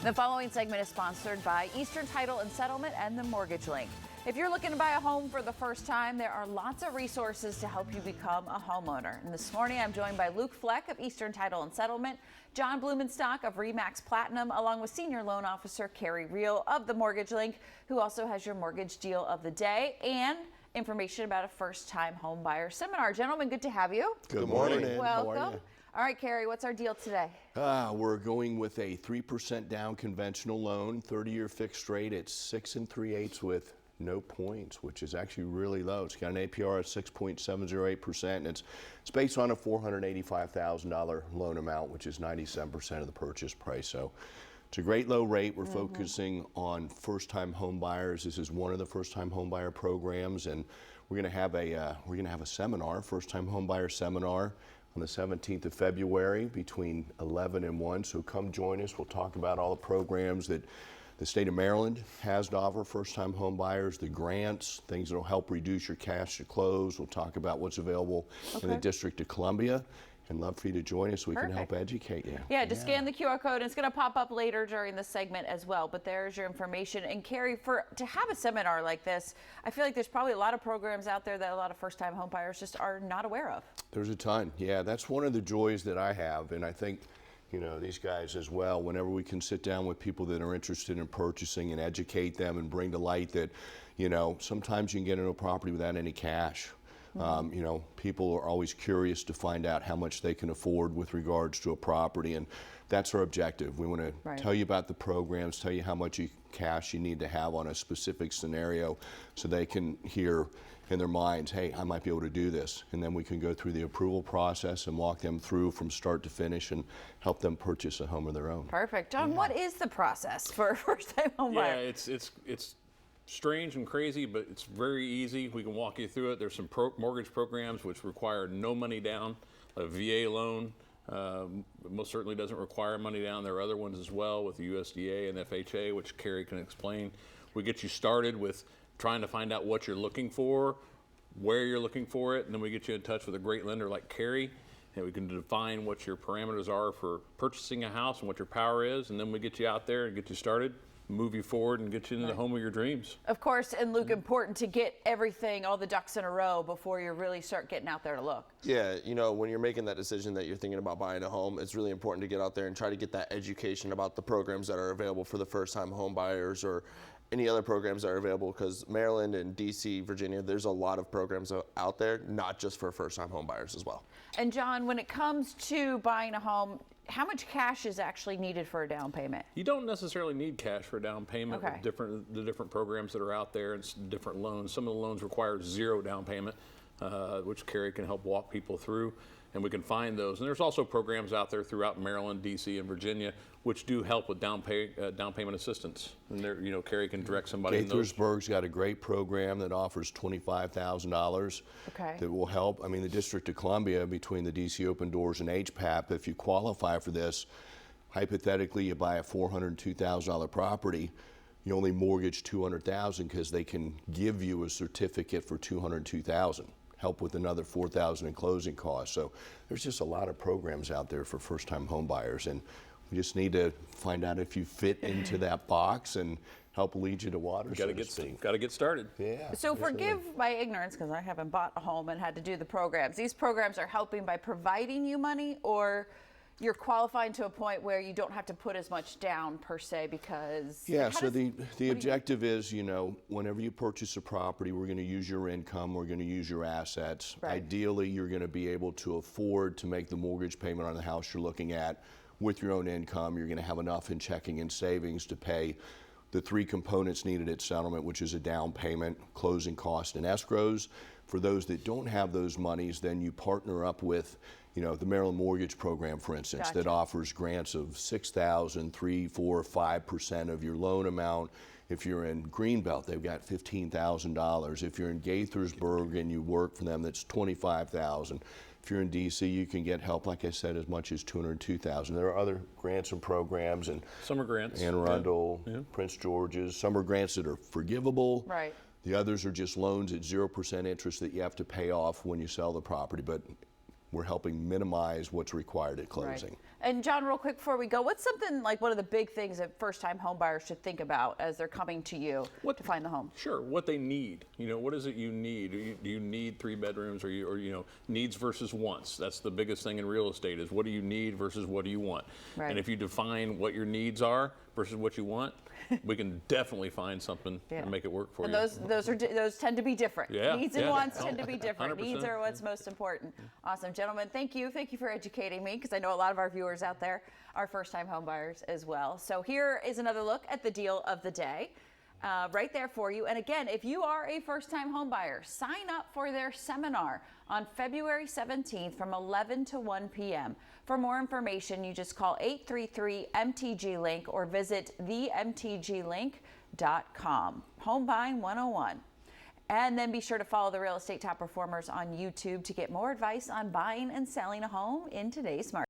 The following segment is sponsored by Eastern Title and Settlement and the Mortgage Link. If you're looking to buy a home for the first time, there are lots of resources to help you become a homeowner. And this morning, I'm joined by Luke Fleck of Eastern Title and Settlement, John Blumenstock of RE/MAX Platinum, along with Senior Loan Officer Carey of the Mortgage Link, who also has your mortgage deal of the day and information about a first-time home buyer seminar. Gentlemen, good to have you. Good morning. Welcome. All right, Carey, what's our deal today? We're going with a 3% down conventional loan, 30-year fixed rate at 6 3/8 with no points, which is actually really low. It's got an APR of 6.708%, and it's based on a $485,000 loan amount, which is 97% of the purchase price. So it's a great low rate. We're focusing on first-time home buyers. This is one of the first-time home buyer programs, and we're going to have a seminar, first-time home buyer seminar, on the 17th of February between 11 and 1. So come join us. We'll talk about all the programs that the state of Maryland has to offer first-time home buyers, the grants, things that will help reduce your cash to close. We'll talk about what's available in the District of Columbia. And love for you to join us so we can help educate you. Yeah, just scan the QR code. And it's going to pop up later during the segment as well. But there's your information. And Carey, to have a seminar like this, I feel like there's probably a lot of programs out there that a lot of first-time home buyers just are not aware of. There's a ton. Yeah, that's one of the joys that I have. And I think, you know, these guys as well, whenever we can sit down with people that are interested in purchasing and educate them and bring to light that, you know, sometimes you can get into a property without any cash. You know, people are always curious to find out how much they can afford with regards to a property, and that's our objective. We want to tell you about the programs, tell you how much cash you need to have on a specific scenario so they can hear in their minds, hey, I might be able to do this. And then we can go through the approval process and walk them through from start to finish and help them purchase a home of their own. Perfect. John, what is the process for a first-time home buyer? Yeah, it's strange and crazy, but it's very easy. We can walk you through it. There's some mortgage programs which require no money down. A VA loan most certainly doesn't require money down. There are other ones as well with the USDA and FHA, which Carey can explain. We get you started with trying to find out what you're looking for, where you're looking for it, and then we get you in touch with a great lender like Carey, and we can define what your parameters are for purchasing a house and what your power is, and then we get you out there and get you started, move you forward, and get you into the home of your dreams. Of course, and Luke, important to get everything, all the ducks in a row before you really start getting out there to look. Yeah, you know, when you're making that decision that you're thinking about buying a home, it's really important to get out there and try to get that education about the programs that are available for the first-time home buyers or any other programs that are available, because Maryland and DC, Virginia, there's a lot of programs out there, not just for first-time home buyers as well. And John, when it comes to buying a home, how much cash is actually needed for a down payment? You don't necessarily need cash for a down payment with the different programs that are out there and different loans. Some of the loans require zero down payment, which Carey can help walk people through, and we can find those. And there's also programs out there throughout Maryland, DC, and Virginia, which do help with down payment assistance. And there, you know, Carey can direct somebody in those. Gaithersburg's got a great program that offers $25,000 that will help. I mean, the District of Columbia, between the DC Open Doors and HPAP, if you qualify for this, hypothetically, you buy a $402,000 property, you only mortgage $200,000 because they can give you a certificate for $202,000. Help with another $4,000 in closing costs. So there's just a lot of programs out there for first-time home buyers, and we just need to find out if you fit into that box and help lead you to water. Got to get started. Yeah. So forgive my ignorance, because I haven't bought a home and had to do the programs. These programs are helping by providing you money, or you're qualifying to a point where you don't have to put as much down per se, because so the objective is, you know, whenever you purchase a property, we're going to use your income, we're going to use your assets. Ideally, you're going to be able to afford to make the mortgage payment on the house you're looking at with your own income. You're going to have enough in checking and savings to pay the three components needed at settlement, which is a down payment, closing costs, and escrows. For those that don't have those monies, then you partner up with, you know, the Maryland Mortgage Program, for instance, that offers grants of $6,000, 3%, 4%, 5% of your loan amount. If you're in Greenbelt, they've got $15,000. If you're in Gaithersburg and you work for them, that's $25,000. If you're in DC, you can get help, like I said, as much as $202,000. There are other grants and programs, and summer grants, Anne Arundel, Prince George's, some are grants that are forgivable. The others are just loans at 0% interest that you have to pay off when you sell the property, but we're helping minimize what's required at closing. And John, real quick before we go, what's something like one of the big things that first-time home buyers should think about as they're coming to you to find the home? Sure, what they need. What is it you need? Do you need 3 bedrooms, or needs versus wants? That's the biggest thing in real estate, is what do you need versus what do you want? Right. And if you define what your needs are versus what you want, we can definitely find something and make it work for and you. Those tend to be different. Yeah, Needs and wants tend to be different. 100%. Needs are what's most important. Awesome, gentlemen. Thank you for educating me, because I know a lot of our viewers out there are first-time home buyers as well. So here is another look at the deal of the day. Right there for you. And again, if you are a first-time home buyer, sign up for their seminar on February 17th from 11 to 1 p.m. For more information, you just call 833-MTG-LINK or visit themtglink.com. Home Buying 101. And then be sure to follow the Real Estate Top Performers on YouTube to get more advice on buying and selling a home in today's market.